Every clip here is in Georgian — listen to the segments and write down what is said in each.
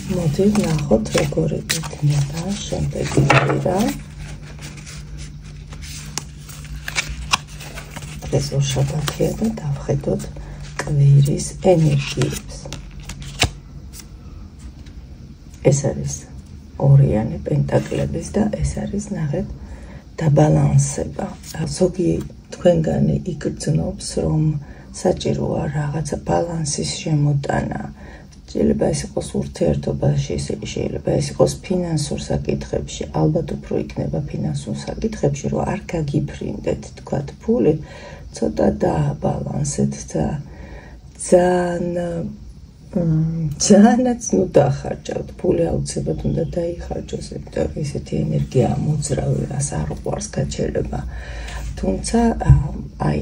მოდი ვნახოთ როგორი იქნება შემდეგი კვირა. ეს ორშაბათია და დავხედოთ კვირის ენერგიებს. ეს არის ორიანი პენტაკლების და ეს არის ნახეთ დაბალანსება. ზოგი თქვენგანი იგრძნობს, რომ საჭიროა რაღაცა ბალანსის შემოტანა. შეიძლება ეს იყოს ურთიერთობაში, შეიძლება ეს იყოს ფინანსურ საკითხებში, ალბათ უფრო იქნება ფინანსურ საკითხებში, რომ არ გაგიფრინდეთ, თქვათ, ფული, ცოტა დააბალანსეთ და ძალიანაც ნუ დახარჯავთ, ფული აუცილებლად უნდა დაიხარჯოს, იმიტომ რომ ესეთი ენერგია მოძრავი, რას არ უყვარს გაჩერება. თუმცა აი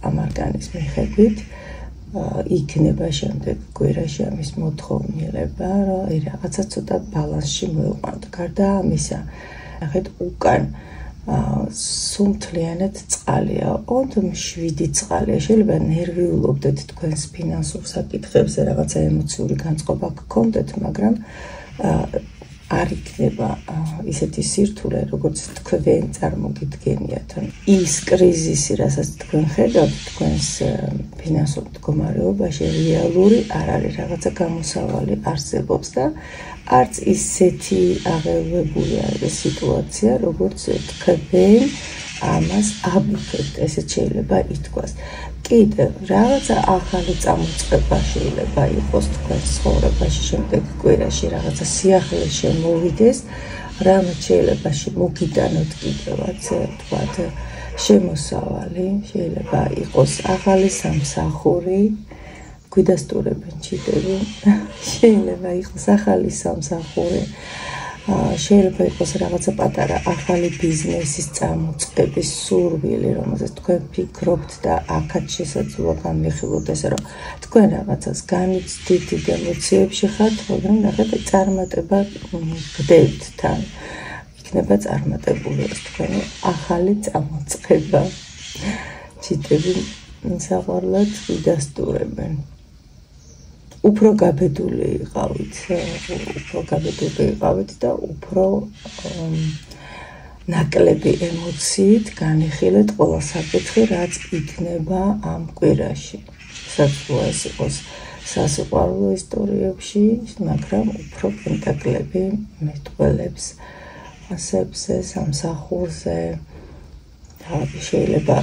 ამ არკანის მიხედვით იქნება შემდეგ კვირაში ამის მოთხოვნილება, რომ აი რაღაცა ცოტა ბალანსში მოვიყვანოთ. გარდა ამისა, ნახეთ უკან სუმთლიანად წყალია, ოღონდ 7 წყალია. შეიძლება ნერვიულობდეთ თქვენს ფინანსურ საკითხებზე, რაღაცა ემოციური განწყობა გქონდეთ, მაგრამ არ იქნება ისეთი სირთულე, როგორც თქვენ წარმოგიდგენიათ. ის კრიზისი, რასაც თქვენ ხედავთ თქვენს ფინანსურ მდგომარეობაში, რეალური არ არის, რაღაცა გამოსავალი არსებობს და არც ისეთი აღელვებული არის სიტუაცია, როგორც თქვენ ამას აბუქებთ, ესეც შეიძლება ითქვას. კიდევ რაღაცა ახალი წამოწყება შეიძლება იყოს თქვენ ცხოვრებაში შემდეგ კვირაში, რაღაცა სიახლე შემოვიდეს, რამაც შეიძლება მოგიტანოთ კიდევაც, თქვათ, შემოსავალი, შეიძლება იყოს ახალი სამსახური, გვიდასტურებენ ჩიტები, შეიძლება იყოს ახალი სამსახური, შეიძლება იყოს რაღაცა პატარა ახალი ბიზნესის წამოწყების სურვილი, რომელზეც თქვენ ფიქრობთ და აქაც შესაძლოა განვიხილოთ ესე, რომ თქვენ რაღაცას განიცდით, ემოციებში ხართ, მაგრამ ნახეთ წარმატება გდევთ თან. იქნება წარმატებული ეს თქვენი ახალი წამოწყება. ჩიტები საყვარლად გვიდასტურებენ. უფრო გაბედული იყავით და უფრო ნაკლები ემოციით განიხილეთ ყველა საკითხი, რაც იქნება ამ კვირაში. საწყოა ეს იყოს სასიყვარულო ისტორიებში, მაგრამ უფრო პენტაკლები მეტყველებს ასებზე, სამსახურზე. შეიძლება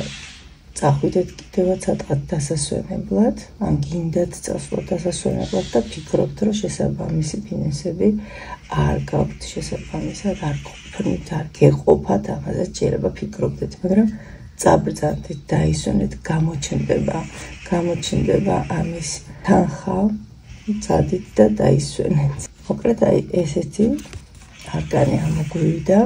წახვიდეთ კიდევაც ათყად დასასვენებლად, ან გინდათ წასვლათ დასასვენებლად და ფიქრობთ, რომ შესაბამისი ფინანსები არ გაქვთ, შესაბამისად არ გყოფნით, არ გეყოფათ, ამაზე შეიძლება ფიქრობდეთ, მაგრამ წაბრძანდით, დაისვენეთ, გამოჩნდება ამის თანხა, წადით და დაისვენეთ. მოკლედ აი ესეთი არკანი ამოგვივიდა.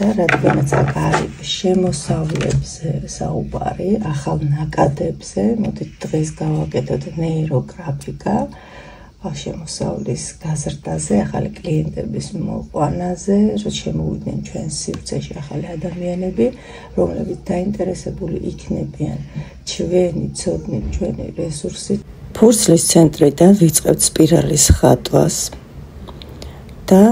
და რადგანაც აქ არის შემოსავლებზე საუბარი, ახალ ნაკადებზე, მოდით დღეს გავაკეთოთ ნეიროგრაფიკა, შემოსავლის გაზრდაზე, ახალი კლიენტების მოყვანაზე, რომ შემოვიდნენ ჩვენ სივრცეში ახალი ადამიანები, რომლებიც დაინტერესებული იქნებიან ჩვენი ცოდნით, ჩვენი რესურსით. ფურცლის ცენტრიდან ვიწყებთ სპირალის ხატვას და